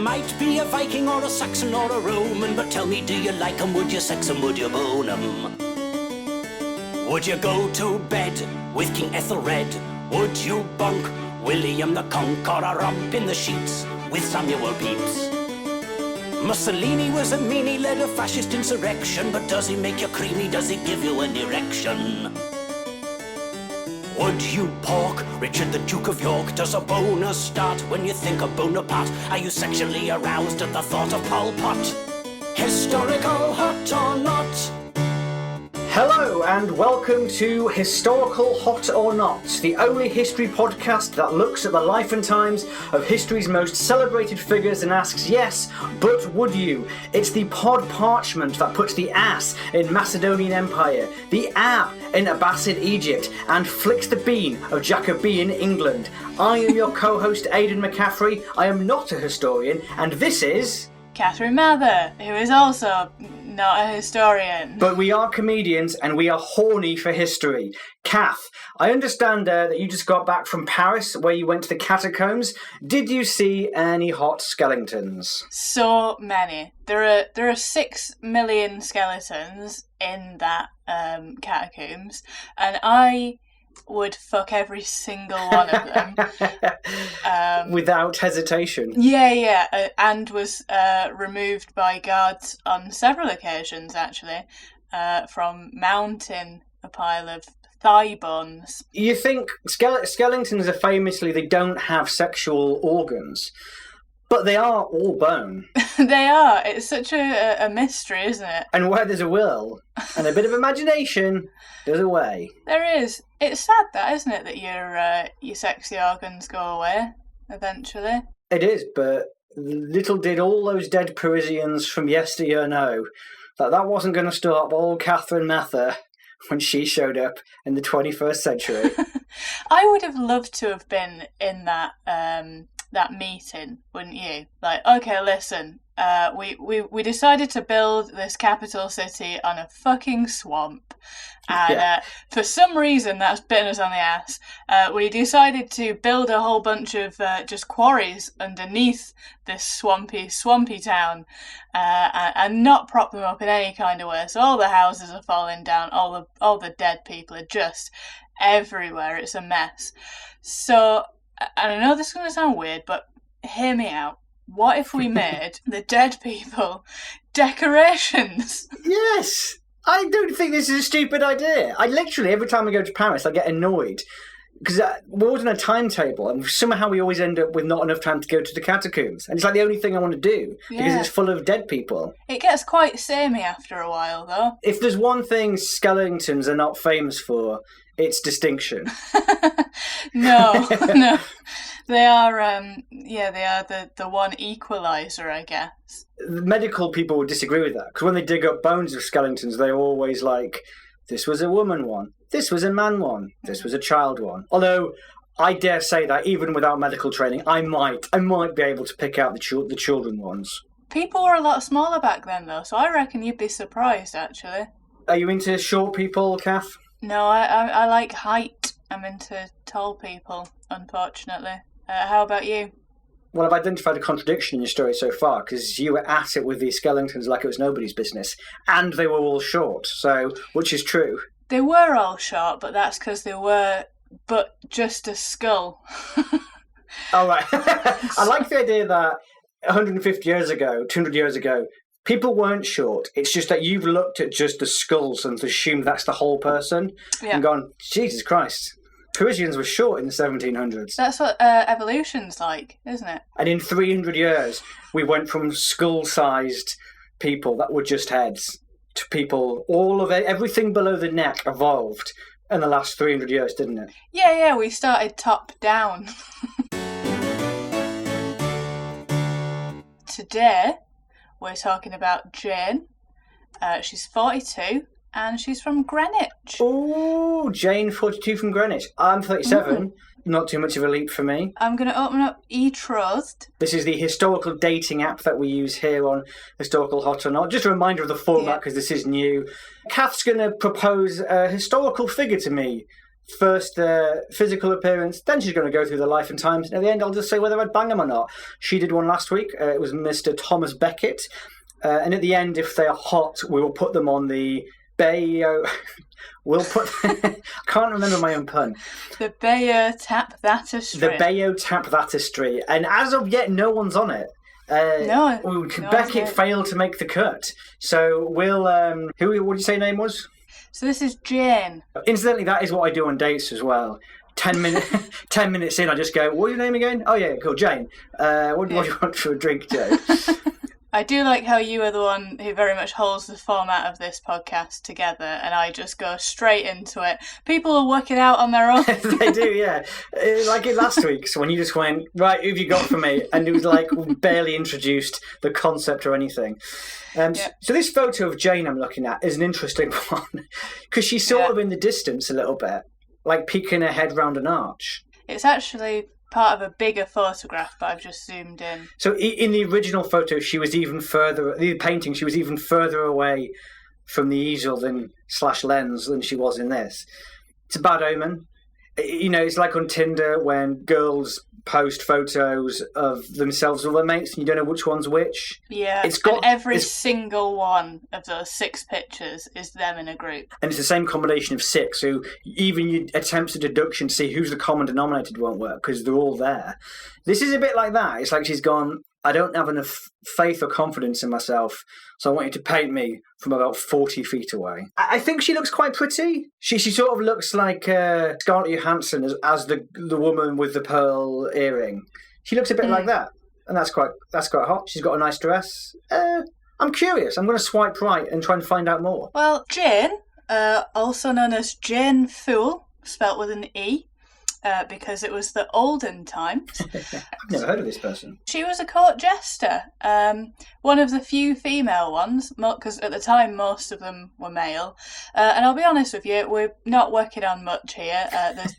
might be a Viking or a Saxon or a Roman, but tell me, do you like 'em? Would you sex 'em? Would you bone 'em? Would you go to bed with King Ethelred? Would you bunk William the Conqueror up in the sheets with Samuel Pepys? Mussolini was a mean, he led a fascist insurrection, but does he make you creamy? Does he give you an erection? Would you pork Richard the Duke of York? Does a boner start when you think of Bonaparte? Are you sexually aroused at the thought of Pol Pot? Historical hot or not? Hello and welcome to Historical Hot or Not, the only history podcast that looks at the life and times of history's most celebrated figures and asks, yes, but would you? It's the pod parchment that puts the ass in Macedonian Empire, the ab in Abbasid Egypt, and flicks the bean of Jacobean England. I am your co-host Aidan McCaffrey. I am not a historian, and this is... Catherine Mather, who is also not a historian. But we are comedians and we are horny for history. Kath, I understand that you just got back from Paris where you went to the catacombs. Did you see any hot skeletons? So many. There are 6 million skeletons in that catacombs, and I would fuck every single one of them. Without hesitation. Yeah, and was removed by guards on several occasions, actually, from mounting a pile of thigh bones. You think skeletons are famously, they don't have sexual organs, but they are all bone. They are. It's such a mystery, isn't it? And where there's a will and a bit of imagination, there's a way. There is. It's sad, that, isn't it, that your sexy organs go away eventually. It is, but little did all those dead Parisians from yesteryear know that wasn't going to stop old Catherine Mather when she showed up in the 21st century. I would have loved to have been in that meeting, wouldn't you? Like, okay, listen, we decided to build this capital city on a fucking swamp, and for some reason that's bitten us on the ass. We decided to build a whole bunch of just quarries underneath this swampy town, and not prop them up in any kind of way. So all the houses are falling down, all the dead people are just everywhere. It's a mess. So, and I know this is going to sound weird, but hear me out. What if we made the dead people decorations? Yes! I don't think this is a stupid idea. I literally, every time I go to Paris, I get annoyed. Because we're always on a timetable, and somehow we always end up with not enough time to go to the catacombs. And it's like the only thing I want to do, because it's full of dead people. It gets quite samey after a while, though. If there's one thing skeletons are not famous for, it's distinction. No. They are, they are the one equaliser, I guess. Medical people would disagree with that, because when they dig up bones of skeletons, they're always like, this was a woman one, this was a man one, this was a child one. Although, I dare say that even without medical training, I might be able to pick out the children ones. People were a lot smaller back then, though, so I reckon you'd be surprised, actually. Are you into short people, Kath? No, I like height. I'm into tall people, unfortunately. How about you? Well, I've identified a contradiction in your story so far, because you were at it with these skeletons like it was nobody's business, and they were all short, so which is true? They were all short, but that's because they were but just a skull. Oh, right. I like the idea that 150 years ago, 200 years ago, people weren't short. It's just that you've looked at just the skulls and assumed that's the whole person, and gone, Jesus Christ. Parisians were short in the 1700s. That's what evolution's like, isn't it? And in 300 years, we went from skull-sized people that were just heads to people, all of it, everything below the neck evolved in the last 300 years, didn't it? Yeah, we started top down. Today, we're talking about Jane. She's 42. And she's from Greenwich. Oh, Jane, 42 from Greenwich. I'm 37. Not too much of a leap for me. I'm going to open up eTrust. This is the historical dating app that we use here on Historical Hot or Not. Just a reminder of the format, because this is new. Kath's going to propose a historical figure to me First physical appearance, then she's going to go through the life and times. And at the end, I'll just say whether I'd bang them or not. She did one last week. It was Mr. Thomas Beckett. And at the end, if they are hot, we will put them on the Bayo... We'll put... I can't remember my own pun. The Bayo Tap Thatistry. The Bayo Tap Thatistry. And as of yet, no one's on it. No. Beckett failed to make the cut. So we'll... what did you say your name was? So this is Jane. Incidentally, that is what I do on dates as well. 10 minutes in, I just go, what's your name again? Oh, yeah, cool, Jane. What do you want for a drink, Joe? I do like how you are the one who very much holds the format of this podcast together, and I just go straight into it. People will work it out on their own. They do, yeah. Like in last week's, when you just went, right, who have you got for me? And it was like barely introduced the concept or anything. So this photo of Jane I'm looking at is an interesting one, because she's sort of in the distance a little bit, like peeking her head round an arch. It's actually part of a bigger photograph, but I've just zoomed in. So in the original photo, she was even further, the painting, she was even further away from the easel / lens than she was in this. It's a bad omen. You know, it's like on Tinder when girls post photos of themselves with their mates and you don't know which one's which. Yeah, and every single one of those 6 pictures is them in a group. And it's the same combination of 6, so even your attempts at deduction to see who's the common denominator won't work because they're all there. This is a bit like that. It's like she's gone, I don't have enough faith or confidence in myself, so I want you to paint me from about 40 feet away. I think she looks quite pretty. She sort of looks like Scarlett Johansson as the woman with the pearl earring. She looks a bit like that, and that's quite hot. She's got a nice dress. I'm curious. I'm going to swipe right and try and find out more. Well, Jane, also known as Jane Foole, spelt with an E, because it was the olden times. I've never heard of this person. She was a court jester, one of the few female ones, because at the time most of them were male. And I'll be honest with you, we're not working on much here.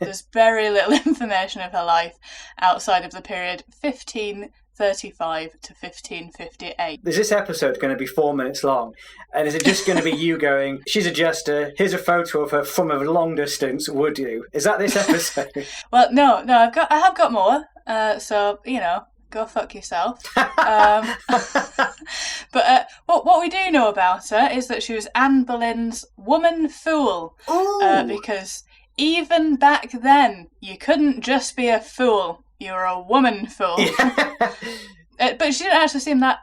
There's very little information of her life outside of the period 1535 to 1558. Is this episode going to be 4 minutes long? And is it just going to be you going, she's a jester, here's a photo of her from a long distance, would you? Is that this episode? Well, no, I have got more, so, you know, go fuck yourself. But what we do know about her is that she was Anne Boleyn's woman fool. Because even back then, you couldn't just be a fool. You're a woman fool. Yeah. But she didn't actually seem that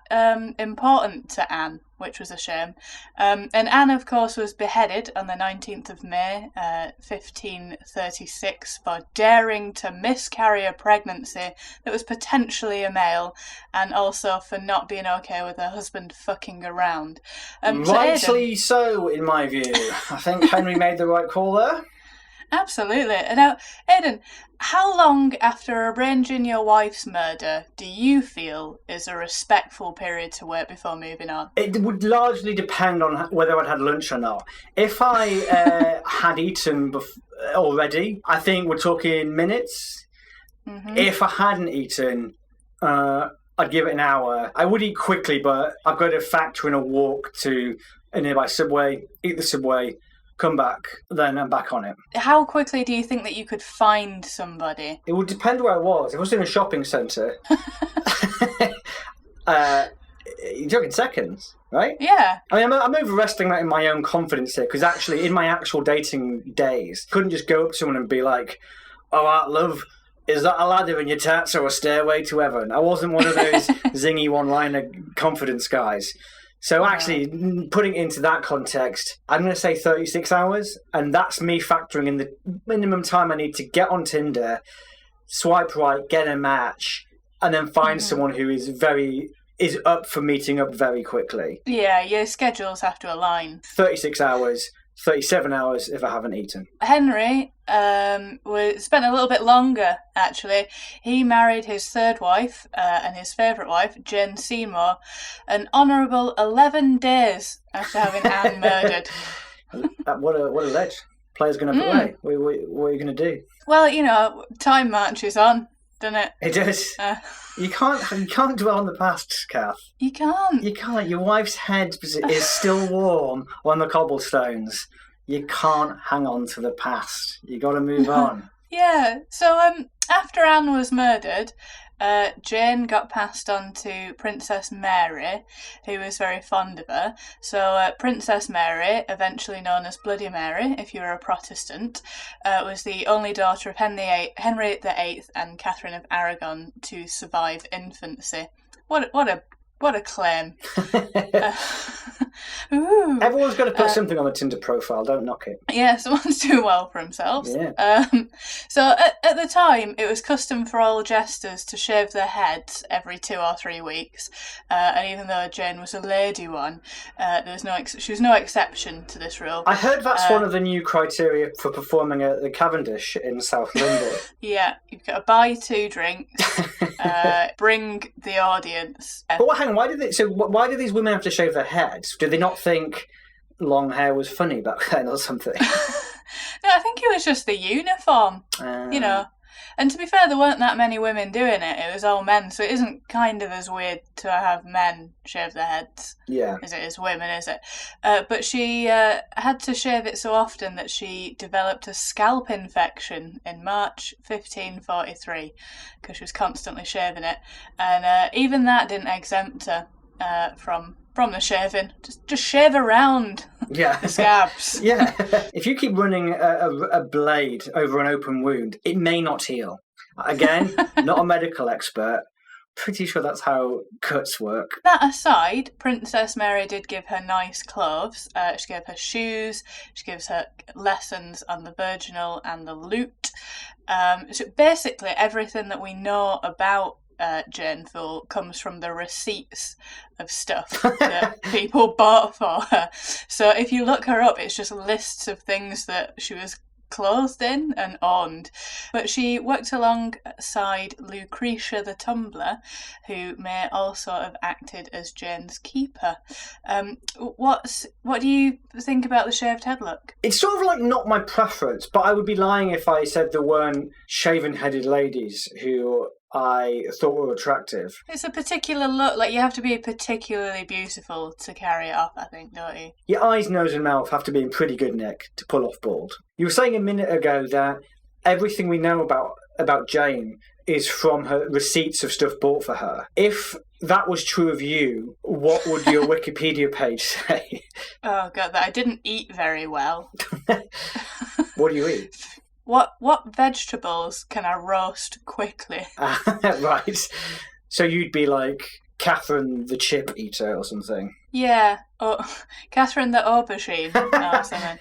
important to Anne, which was a shame. And Anne, of course, was beheaded on the 19th of May, 1536, for daring to miscarry a pregnancy that was potentially a male, and also for not being okay with her husband fucking around. Rightly so, in my view. I think Henry made the right call there. Absolutely. Now, Aidan, how long after arranging your wife's murder do you feel is a respectful period to wait before moving on? It would largely depend on whether I'd had lunch or not. If I had eaten already, I think we're talking minutes. Mm-hmm. If I hadn't eaten, I'd give it an hour. I would eat quickly, but I've got to factor in a walk to a nearby Subway, eat the Subway, come back, then I'm back on it. How quickly do you think that you could find somebody? It would depend where I was. If I was in a shopping centre, you're talking seconds, right? Yeah. I mean, I'm overestimating my own confidence here, because actually, in my actual dating days, I couldn't just go up to someone and be like, all right, love, is that a ladder in your tats or a stairway to heaven? I wasn't one of those zingy one-liner confidence guys. So actually, putting it into that context, I'm going to say 36 hours, and that's me factoring in the minimum time I need to get on Tinder, swipe right, get a match, and then find someone who is up for meeting up very quickly. Yeah, your schedules have to align. 36 hours, 37 hours if I haven't eaten. Henry spent a little bit longer, actually. He married his third wife and his favourite wife, Jane Seymour, an honourable 11 days after having Anne murdered. What a ledge. Players going to play. What are you going to do? Well, you know, time marches on, doesn't it? It does. You can't dwell on the past, Kath. You can't. You can't. Your wife's head is still warm on the cobblestones. You can't hang on to the past. You got to move on. Yeah. So after Anne was murdered, Jane got passed on to Princess Mary, who was very fond of her. So Princess Mary, eventually known as Bloody Mary, if you were a Protestant, was the only daughter of Henry VIII and Catherine of Aragon to survive infancy. What a claim! Everyone's got to put something on the Tinder profile. Don't knock it. Yeah, someone's doing well for themselves. Yeah. So at the time, it was custom for all jesters to shave their heads every 2 or 3 weeks. And even though Jane was a lady one, she was no exception to this rule. I heard that's one of the new criteria for performing at the Cavendish in South London. Yeah, you've got to buy 2 drinks, bring the audience. But hang on, why did these women have to shave their heads? Did they not think long hair was funny back then or something? No, I think it was just the uniform, you know. And to be fair, there weren't that many women doing it. It was all men, so it isn't kind of as weird to have men shave their heads as it is women, is it? But she had to shave it so often that she developed a scalp infection in March 1543 because she was constantly shaving it. And even that didn't exempt her from the shaving. Just shave around the scabs. Yeah. If you keep running a blade over an open wound, it may not heal. Again, not a medical expert. Pretty sure that's how cuts work. That aside, Princess Mary did give her nice clothes. She gave her shoes. She gives her lessons on the virginal and the lute. So basically, everything that we know about Jane Foole comes from the receipts of stuff that people bought for her. So if you look her up, it's just lists of things that she was clothed in and owned. But she worked alongside Lucretia the Tumbler, who may also have acted as Jane's keeper. What do you think about the shaved head look? It's sort of like not my preference, but I would be lying if I said there weren't shaven-headed ladies who I thought were attractive. It's a particular look. Like, you have to be particularly beautiful to carry it off, I think, don't you? Your eyes, nose and mouth have to be in pretty good nick to pull off bald. You were saying a minute ago that everything we know about Jane is from her receipts of stuff bought for her. If that was true of you, what would your Wikipedia page say? Oh, God, that I didn't eat very well. What do you eat? What vegetables can I roast quickly? Right. So you'd be like Catherine the chip eater or something. Yeah. Or Catherine the aubergine or something.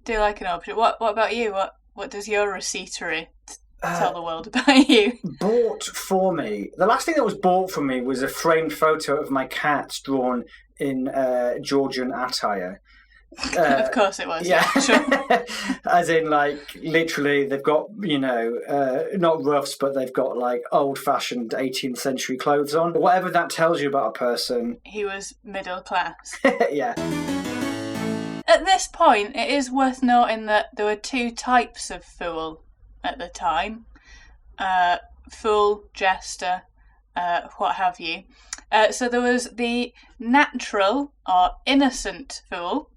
Do you like an aubergine? What about you? What does your receiptery tell the world about you? Bought for me. The last thing that was bought for me was a framed photo of my cat drawn in Georgian attire. Of course it was. Yeah, sure. As in, like, literally, they've got, not roughs, but they've got, like, old-fashioned 18th century clothes on. Whatever that tells you about a person. He was middle class. Yeah. At this point, it is worth noting that there were 2 types of fool at the time. Fool, jester, what have you. So there was the natural or innocent fool,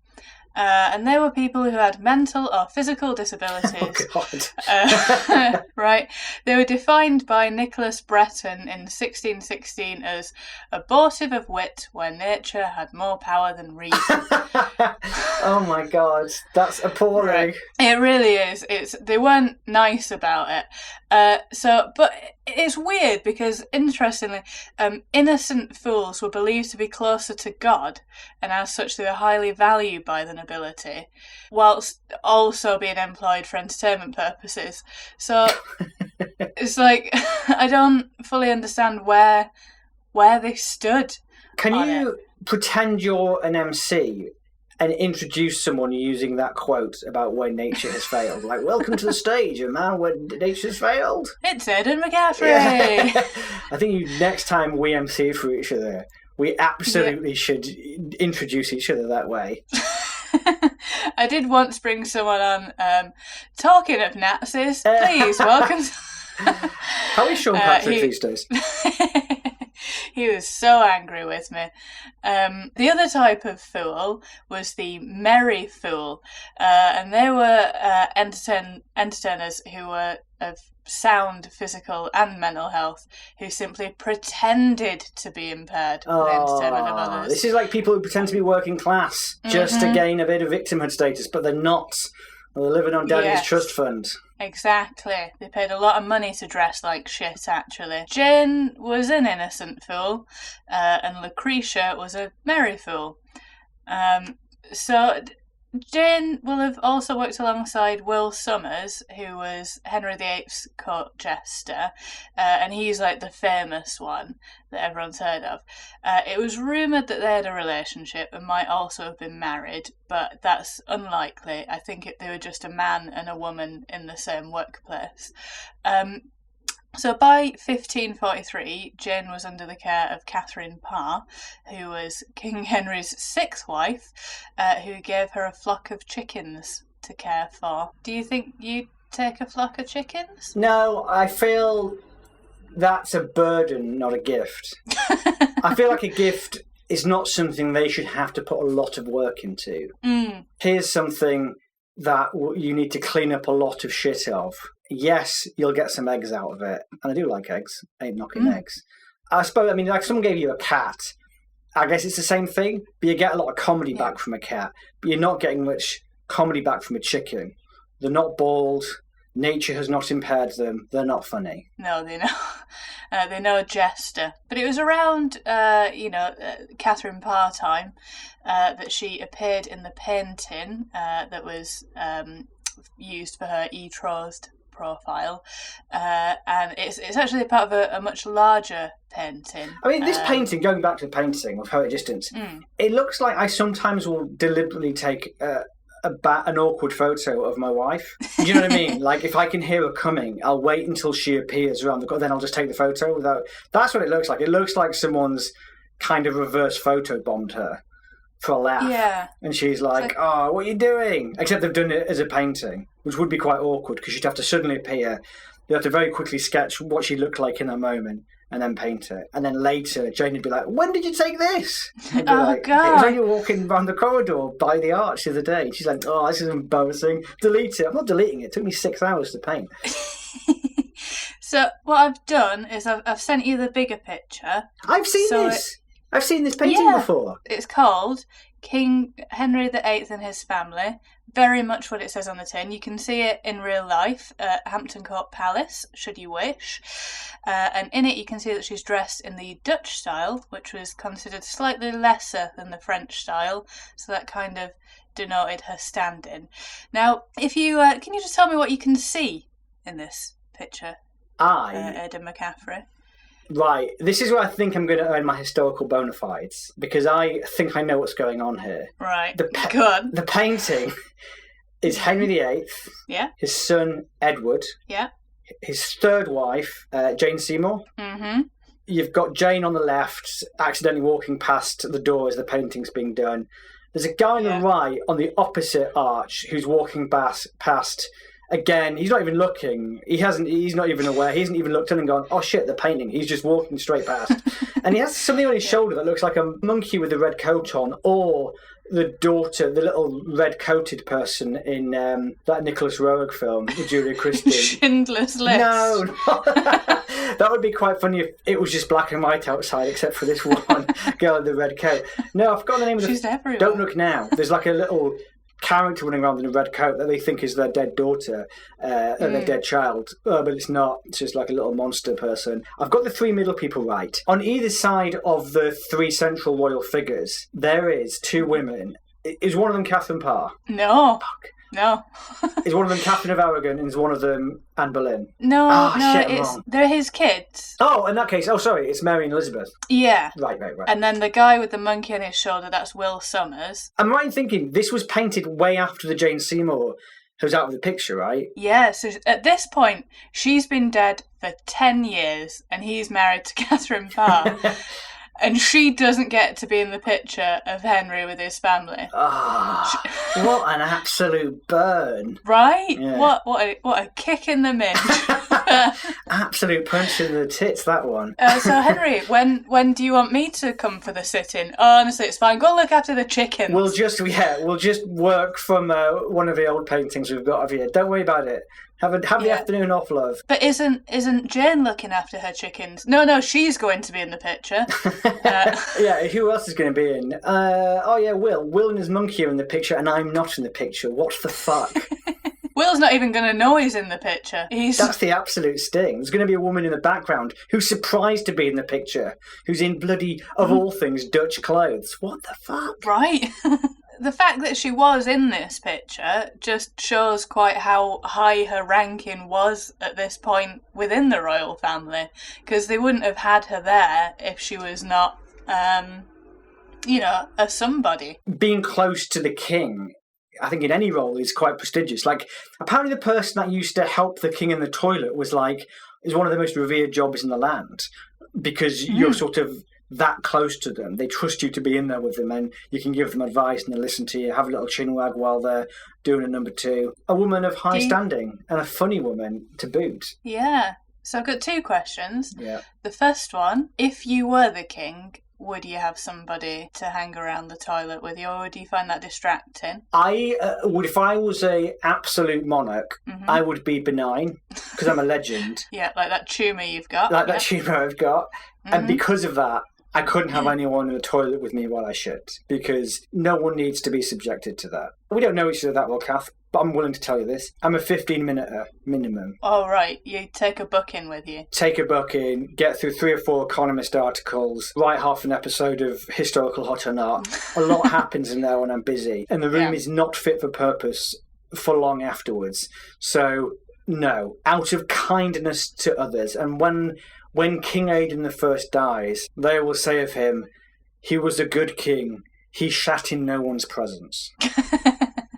and they were people who had mental or physical disabilities. Oh, God. Right. They were defined by Nicholas Breton in 1616 as abortive of wit where nature had more power than reason. Oh my God, that's appalling. Right. It really is. They weren't nice about it. But it's weird because, interestingly, innocent fools were believed to be closer to God, and as such they were highly valued by the nobility, whilst also being employed for entertainment purposes. So it's like, I don't fully understand where they stood. Can you pretend you're an MC and introduce someone using that quote about where nature has failed? Like, welcome to the stage, a man where nature's failed. It's Aidan McCaffrey. Yeah. I think next time we MC for each other, we absolutely should introduce each other that way. I did once bring someone on. Talking of Nazis, please welcome. How is Sean Patrick these days? He was so angry with me. The other type of fool was the merry fool, and they were entertainers who were of sound physical and mental health, who simply pretended to be impaired for the entertainment of others. This is like people who pretend to be working class just to gain a bit of victimhood status, but they're not. They're living on Daddy's trust fund. Exactly. They paid a lot of money to dress like shit, actually. Jane was an innocent fool, and Lucretia was a merry fool. So Jane will have also worked alongside Will Somers, who was Henry VIII's court jester, and he's like the famous one that everyone's heard of. It was rumoured that they had a relationship and might also have been married, but that's unlikely. I think they were just a man and a woman in the same workplace. So by 1543, Jane was under the care of Catherine Parr, who was King Henry's sixth wife, who gave her a flock of chickens to care for. Do you think you'd take a flock of chickens? No, I feel that's a burden, not a gift. I feel like a gift is not something they should have to put a lot of work into. Here's something that you need to clean up a lot of shit of. Yes, you'll get some eggs out of it. And I do like eggs. I ain't knocking eggs. I suppose, I mean, like someone gave you a cat. I guess it's the same thing, but you get a lot of comedy back from a cat. But you're not getting much comedy back from a chicken. They're not bald. Nature has not impaired them. They're not funny. No, they know. They know a jester. But it was around, Catherine Parr time that she appeared in the painting that was used for her betrothed profile, and it's actually part of a much larger painting. I mean, this painting, going back to the painting of Poetic Distance, it looks like I sometimes will deliberately take an awkward photo of my wife. Do you know what I mean? Like, if I can hear her coming, I'll wait until she appears around the corner, then I'll just take the photo without... That's what it looks like. It looks like someone's kind of reverse photo bombed her for a laugh. Yeah. And she's like, oh, what are you doing? Except they've done it as a painting, which would be quite awkward because she'd have to suddenly appear. You have to very quickly sketch what she looked like in that moment and then paint it. And then later, Jane would be like, when did you take this? God. It was when you were walking around the corridor by the arch the other day. She's like, oh, this is embarrassing. Delete it. I'm not deleting it. It took me 6 hours to paint. So what I've done is I've sent you the bigger picture. I've seen this. I've seen this painting before. It's called King Henry VIII and His Family. Very much what it says on the tin. You can see it in real life at Hampton Court Palace, should you wish. And in it you can see that she's dressed in the Dutch style, which was considered slightly lesser than the French style. So that kind of denoted her standing. Now, if you can you just tell me what you can see in this picture, Aidan McCaffrey? Right, this is where I think I'm going to earn my historical bona fides, because I think I know what's going on here. Right, go on. The painting is Henry VIII, his son Edward, his third wife, Jane Seymour. Mm-hmm. You've got Jane on the left, accidentally walking past the door as the painting's being done. There's a guy on the right, on the opposite arch, who's walking past. Again, he's not even looking. He's not even aware. He hasn't even looked in and gone, oh shit, the painting. He's just walking straight past. And he has something on his shoulder that looks like a monkey with a red coat on, or the daughter, the little red-coated person in that Nicholas Roeg film with Julia Christie. Schindler's List. No. That would be quite funny if it was just black and white outside, except for this one girl in the red coat. No, I've forgotten the name of She's everywhere. Don't Look Now. There's like a little character running around in a red coat that they think is their dead daughter, their dead child, but it's not. It's just like a little monster person. I've got the three middle people right. On either side of the three central royal figures, there is two women. Is one of them Catherine Parr? No. Fuck. No. Is one of them Catherine of Aragon, and is one of them Anne Boleyn? No, they're his kids. Oh, in that case, sorry, it's Mary and Elizabeth. Yeah. Right. And then the guy with the monkey on his shoulder, that's Will Somers. I'm right in thinking this was painted way after the Jane Seymour who's out of the picture, right? Yeah, so at this point, she's been dead for 10 years, and he's married to Catherine Parr. And she doesn't get to be in the picture of Henry with his family. What an absolute burn! Right? Yeah. What a kick in the minge. Absolute punch in the tits, that one. So Henry, when do you want me to come for the sit-in? Oh, honestly, it's fine. Go look after the chickens. We'll just work from one of the old paintings we've got of here. Don't worry about it. Have the afternoon off, love. But isn't Jane looking after her chickens? No, she's going to be in the picture. Yeah, who else is going to be in? Will. Will and his monkey are in the picture, and I'm not in the picture. What the fuck? Will's not even going to know he's in the picture. That's the absolute sting. There's going to be a woman in the background who's surprised to be in the picture, who's in bloody, of all things, Dutch clothes. What the fuck? Right. The fact that she was in this picture just shows quite how high her ranking was at this point within the royal family, because they wouldn't have had her there if she was not, a somebody. Being close to the king, I think in any role, is quite prestigious. Like, apparently the person that used to help the king in the toilet is one of the most revered jobs in the land, because you're sort of that close to them. They trust you to be in there with them, and you can give them advice and they listen to you, have a little chin wag while they're doing a number two. A woman of high standing, and a funny woman to boot. Yeah. So I've got two questions. Yeah. The first one, if you were the king, would you have somebody to hang around the toilet with you, or would you find that distracting? I would, if I was a absolute monarch, I would be benign, because I'm a legend. Yeah, like that tumour you've got. Like that tumour I've got. And because of that, I couldn't have anyone in the toilet with me while I shit, because no one needs to be subjected to that. We don't know each other that well, Kath, but I'm willing to tell you this. I'm a 15-minute minimum. Oh, right. You take a book in with you. Take a book in, get through 3 or 4 Economist articles, write half an episode of Historical Hot or Not. A lot happens in there when I'm busy, and the room is not fit for purpose for long afterwards. So, no. Out of kindness to others. And when King Aidan I dies, they will say of him, he was a good king. He shat in no one's presence.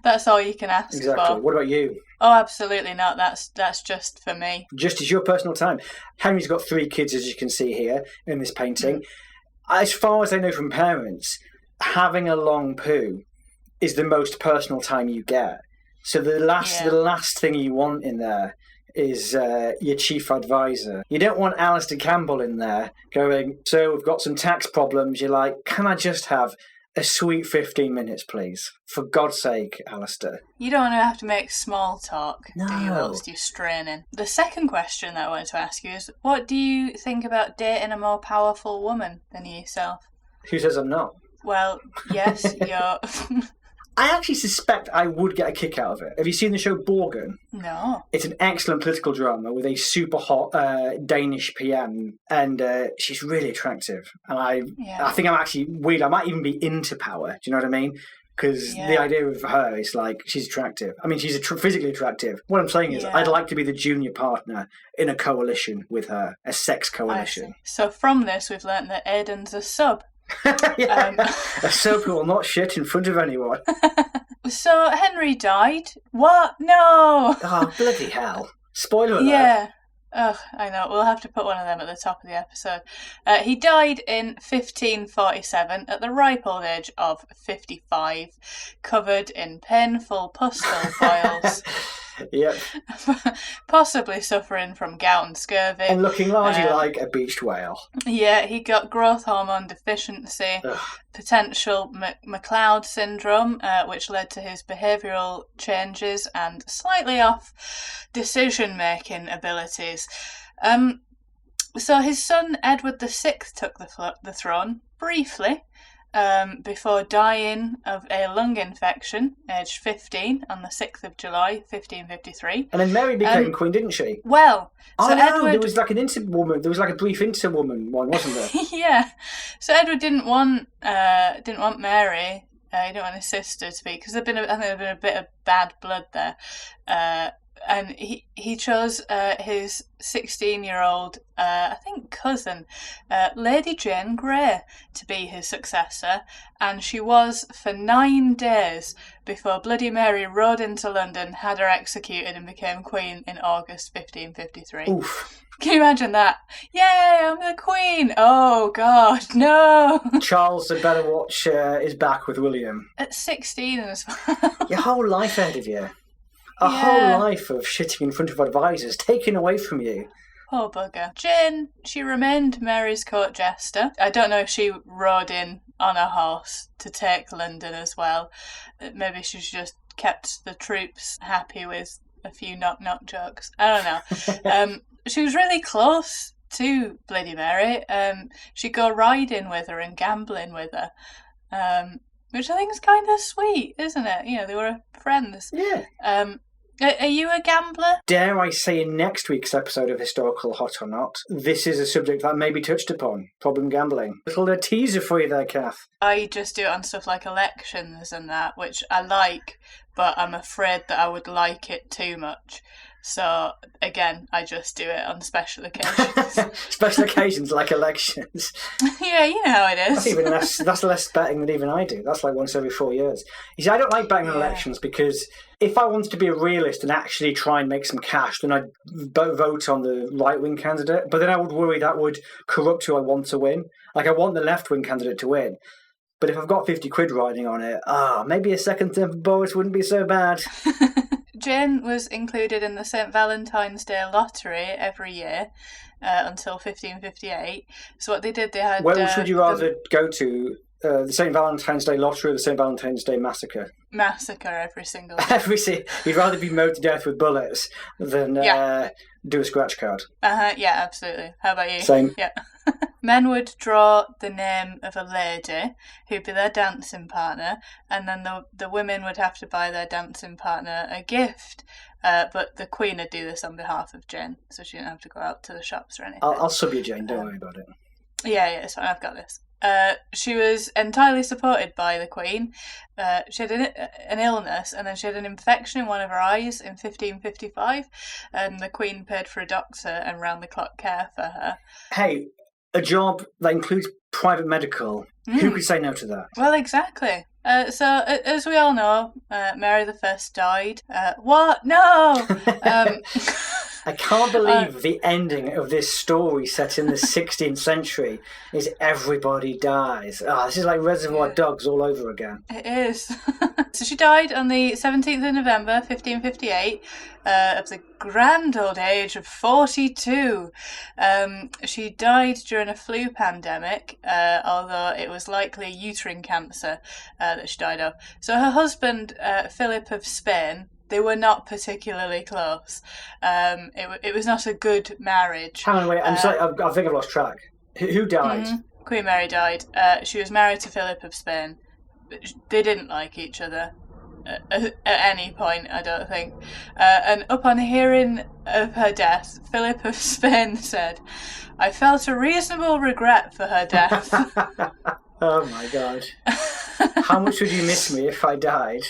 That's all you can ask for. Exactly. What about you? Oh, absolutely not. That's just for me. Just as your personal time. Henry's got 3 kids, as you can see here in this painting. As far as I know from parents, having a long poo is the most personal time you get. So the last thing you want in there is your chief advisor. You don't want Alistair Campbell in there going, so we've got some tax problems. You're like, can I just have a sweet 15 minutes, please? For God's sake, Alistair. You don't want to have to make small talk, no. do you, whilst you're straining? The second question that I wanted to ask you is, what do you think about dating a more powerful woman than yourself? Who says I'm not? Well, yes, you're... I actually suspect I would get a kick out of it. Have you seen the show Borgen? No. It's an excellent political drama with a super hot Danish PM, and she's really attractive. And I think I'm actually weird. I might even be into power. Do you know what I mean? Because the idea of her is like, she's attractive. I mean, she's physically attractive. What I'm saying is, I'd like to be the junior partner in a coalition with her, a sex coalition. So from this, we've learnt that Aidan's a sub. A sub who will not shit in front of anyone. So Henry died? What? No! Oh, bloody hell. Spoiler alert. Yeah. Ugh, I know. We'll have to put one of them at the top of the episode. He died in 1547 at the ripe old age of 55, covered in painful pustule boils. Yep. Possibly suffering from gout and scurvy. And looking largely like a beached whale. Yeah, he got growth hormone deficiency, potential McLeod syndrome, which led to his behavioural changes and slightly off decision-making abilities. So his son Edward VI took the throne briefly, before dying of a lung infection, aged 15, on the 6th of July, 1553. And then Mary became queen, didn't she? Well, so Edward... there was like an interwoman. There was like a brief interwoman one, wasn't there? Yeah. So Edward didn't want Mary. He didn't want his sister to be, because I think there'd been a bit of bad blood there. And he chose his 16-year-old, I think, cousin, Lady Jane Grey, to be his successor, and she was for 9 days before Bloody Mary rode into London, had her executed, and became queen in August 1553. Oof. Can you imagine that? Yay, I'm the queen! Oh, God, no! Charles had better watch his back with William. At 16 as well. Your whole life ahead of you. A whole life of shitting in front of advisors taken away from you. Poor bugger. Jane, she remained Mary's court jester. I don't know if she rode in on a horse to take London as well. Maybe she's just kept the troops happy with a few knock-knock jokes. I don't know. She was really close to Bloody Mary. She'd go riding with her and gambling with her, which I think is kind of sweet, isn't it? You know, they were friends. Yeah. Are you a gambler? Dare I say in next week's episode of Historical Hot or Not, this is a subject that may be touched upon. Problem gambling. Little teaser for you there, Kath. I just do it on stuff like elections and that, which I like, but I'm afraid that I would like it too much. So, again, I just do it on special occasions. Special occasions like elections. Yeah, you know how it is. That's less betting than even I do. That's like once every 4 years. You see, I don't like betting on elections because if I wanted to be a realist and actually try and make some cash, then I'd vote on the right-wing candidate. But then I would worry that would corrupt who I want to win. Like, I want the left-wing candidate to win. But if I've got 50 quid riding on it, maybe a second term for Boris wouldn't be so bad. Jane was included in the St. Valentine's Day lottery every year until 1558. So what they did, they had... Which would you rather go to? The St. Valentine's Day lottery or the St. Valentine's Day massacre? Massacre every single day. You'd rather be mowed to death with bullets than do a scratch card. Yeah, absolutely. How about you? Same. Yeah. Men would draw the name of a lady who'd be their dancing partner, and then the women would have to buy their dancing partner a gift. But the Queen would do this on behalf of Jane, so she didn't have to go out to the shops or anything. I'll sub you, Jane. Don't worry about it. Yeah, it's fine. I've got this. She was entirely supported by the Queen. She had an illness, and then she had an infection in one of her eyes in 1555, and the Queen paid for a doctor and round-the-clock care for her. Hey, a job that includes private medical. Who could say no to that? Well, exactly. So, as we all know, Mary I died. What? No! I can't believe the ending of this story set in the 16th century is everybody dies. This is like Reservoir Dogs all over again. It is. So she died on the 17th of November, 1558, of the grand old age of 42. She died during a flu pandemic, although it was likely uterine cancer that she died of. So her husband, Philip of Spain, they were not particularly close. It was not a good marriage. Hang on, wait, I'm sorry, I think I've lost track. Who died? Queen Mary died. She was married to Philip of Spain. They didn't like each other at any point, I don't think. And upon hearing of her death, Philip of Spain said, "I felt a reasonable regret for her death." Oh my God. How much would you miss me if I died?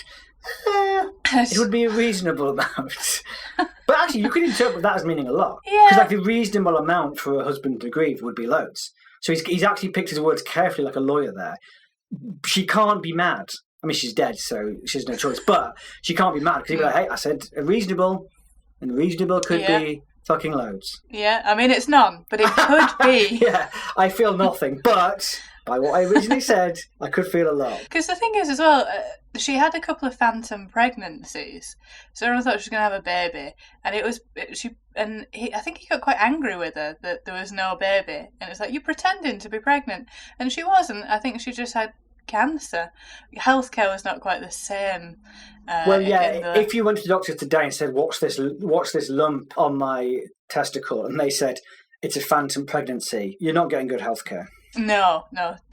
It would be a reasonable amount. But actually, you could interpret that as meaning a lot. Yeah. Because like the reasonable amount for a husband to grieve would be loads. So he's actually picked his words carefully like a lawyer there. She can't be mad. I mean, she's dead, so she has no choice. But she can't be mad because he'd be like, hey, I said reasonable, and reasonable could be fucking loads. Yeah, I mean, it's none, but it could be. Yeah, I feel nothing, but by what I originally said, I could feel a lot. Because the thing is, as well, she had a couple of phantom pregnancies, so everyone thought she was going to have a baby, and I think he got quite angry with her that there was no baby, and it's like, you're pretending to be pregnant, and she wasn't. I think she just had cancer. Healthcare was not quite the same. If you went to the doctor today and said, "What's this lump on my testicle?" and they said it's a phantom pregnancy, you're not getting good healthcare. No,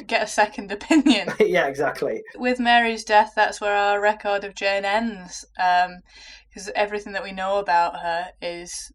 get a second opinion. Yeah, exactly. With Mary's death, that's where our record of Jane ends, because everything that we know about her is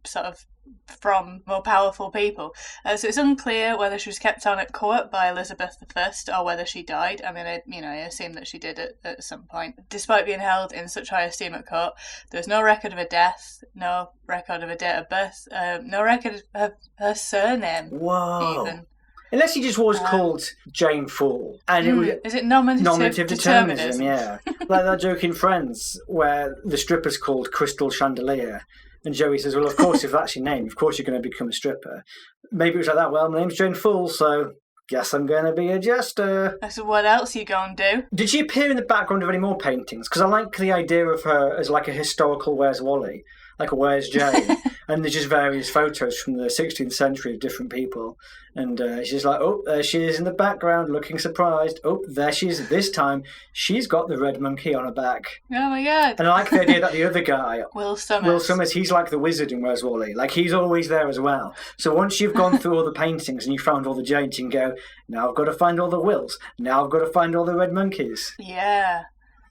sort of from more powerful people. So it's unclear whether she was kept on at court by Elizabeth I or whether she died. I mean, I assume that she did at some point. Despite being held in such high esteem at court, there's no record of a death, no record of a date of birth, no record of her surname. Whoa. Even. Unless he just was called Jane Foole. And it was is it nominative determinism? Yeah. Like that joke in Friends where the stripper's called Crystal Chandelier. And Joey says, well, of course, if that's your name, of course you're going to become a stripper. Maybe it was like that. Well, my name's Jane Foole, so guess I'm going to be a jester. So what else you gonna do? Did she appear in the background of any more paintings? Because I like the idea of her as like a historical Where's Wally, like a Where's Jane. And there's just various photos from the 16th century of different people. And she's like, oh, there she is in the background, looking surprised. Oh, there she is this time. She's got the red monkey on her back. Oh my god. And I like the idea that the other guy, Will Summers, he's like the wizard in Where's Wally. Like, he's always there as well. So once you've gone through all the paintings and you found all the Janes, you can go, now I've got to find all the Wills. Now I've got to find all the red monkeys. Yeah.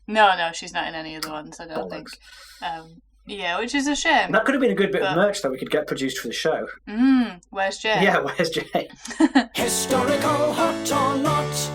No, she's not in any of the ones, I don't think. Yeah, which is a shame. That could have been a good bit of merch that we could get produced for the show. Where's Jane? Yeah, Where's Jane? Historical hot or not?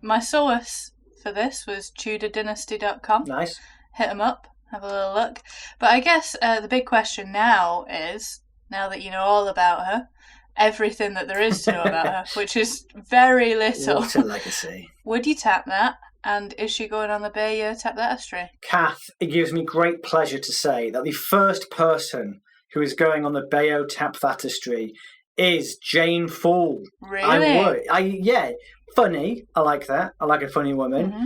My source for this was TudorDynasty.com. Nice. Hit them up, have a little look. But I guess the big question now is, now that you know all about her, everything that there is to know about her, which is very little. What a legacy. Would you tap that? And is she going on the Bayeux Tapestry? Kath, it gives me great pleasure to say that the first person who is going on the Bayeux Tapestry is Jane Foole. Really? Yeah, funny. I like that. I like a funny woman. Mm-hmm.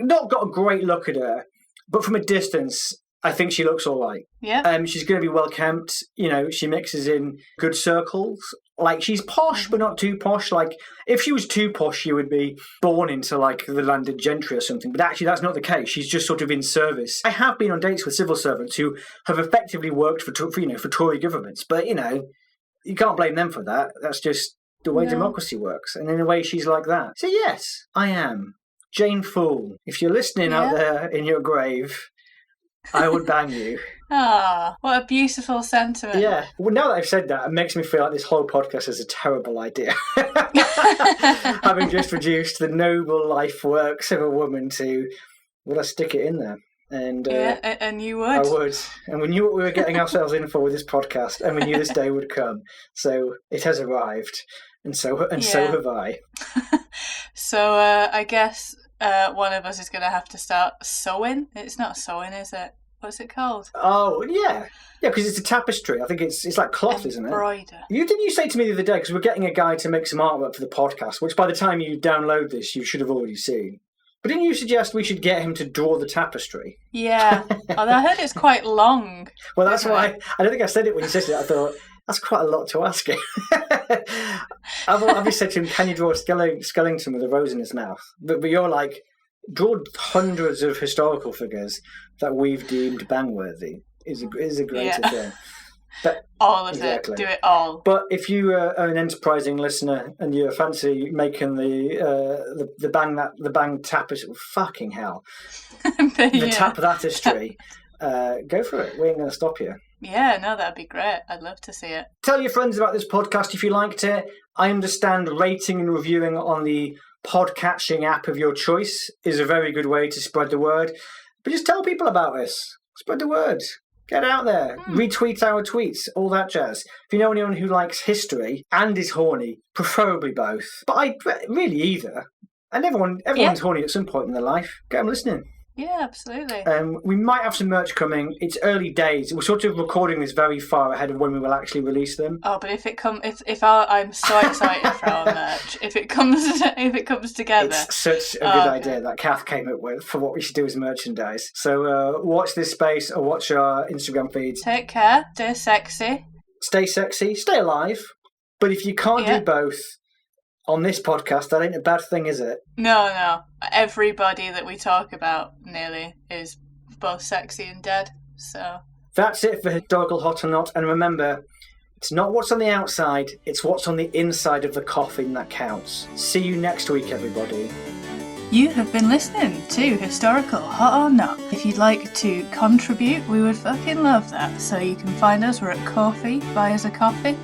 Not got a great look at her, but from a distance, I think she looks all right. Yeah. She's going to be well kept. You know, she mixes in good circles. Like, she's posh, but not too posh. Like, if she was too posh, she would be born into, like, the landed gentry or something. But actually, that's not the case. She's just sort of in service. I have been on dates with civil servants who have effectively worked for Tory governments. But, you know, you can't blame them for that. That's just the way democracy works. And in a way, she's like that. So, yes, I am Jane Foole. If you're listening out there in your grave, I would bang you. Ah, what a beautiful sentiment. Yeah. Well, now that I've said that, it makes me feel like this whole podcast is a terrible idea. Having just reduced the noble life works of a woman to, well, I stick it in there. And and you would. I would. And we knew what we were getting ourselves in for with this podcast, and we knew this day would come. So it has arrived. And so have I. So I guess one of us is going to have to start sewing. It's not sewing, is it? What's it called? Oh, yeah. Yeah, because it's a tapestry. I think it's like cloth, isn't it? Embroider. Didn't you say to me the other day, because we're getting a guy to make some artwork for the podcast, which by the time you download this, you should have already seen. But didn't you suggest we should get him to draw the tapestry? Yeah. Although I heard it's quite long. Well, that's why I don't think I said it when you said it. I thought, that's quite a lot to ask him. I've just said to him, can you draw a skeleton with a rose in his mouth? But you're like, draw hundreds of historical figures that we've deemed bang-worthy is a greater thing. But, all of it. Do it all. But if you are an enterprising listener and you fancy making the bang tapestry, fucking hell, the tapestry, go for it. We ain't going to stop you. Yeah, no, that'd be great. I'd love to see it. Tell your friends about this podcast if you liked it. I understand rating and reviewing on the podcatching app of your choice is a very good way to spread the word. But just tell people about us. Spread the word. Get out there. Retweet our tweets. All that jazz. If you know anyone who likes history and is horny, preferably both. But really either. And everyone's horny at some point in their life. Get them listening. Yeah, absolutely. We might have some merch coming. It's early days. We're sort of recording this very far ahead of when we will actually release them. Oh, but I'm so excited for our merch. If it comes together, it's such a good idea that Kath came up with for what we should do as merchandise. So watch this space or watch our Instagram feeds. Take care. Stay sexy. Stay sexy. Stay alive. But if you can't do both on this podcast, that ain't a bad thing, is it? No. Everybody that we talk about nearly is both sexy and dead. So that's it for Historical Hot or Not. And remember, it's not what's on the outside, it's what's on the inside of the coffin that counts. See you next week, everybody. You have been listening to Historical Hot or Not. If you'd like to contribute, we would fucking love that. So you can find us. We're at Ko-fi. Buy us a coffee.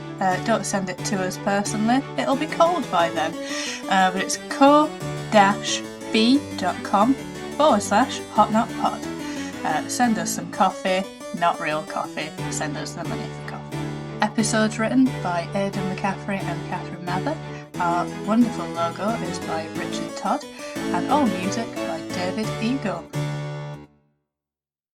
Don't send it to us personally. It'll be cold by then. But it's ko-fi.com/hotnotpod. Send us some coffee. Not real coffee. Send us the money for coffee. Episodes written by Aidan McCaffrey and Catherine Mather. Our wonderful logo is by Richard Todd, and all music by David Eagle.